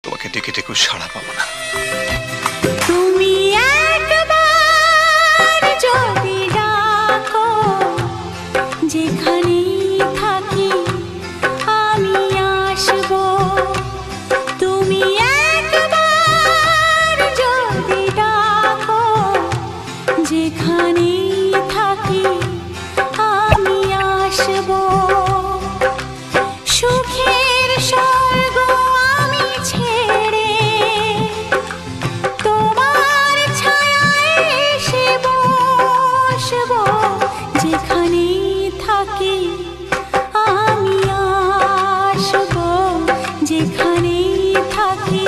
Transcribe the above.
তোমাকে ডেকে ডেকেও সাড়া পাবো না। তুমি একবার যদি ডাকো, যেখানেই থাকি আমি আসবো। তুমি একবার যদি ডাকো, যেখানেই থাকি আমি আসবো। সুখের স্বর্গ আমি ছেড়ে তোমার ছায়ায় এসে বসবো। যেখানেই থাকি আমি আসবো, যেখানেই থাকি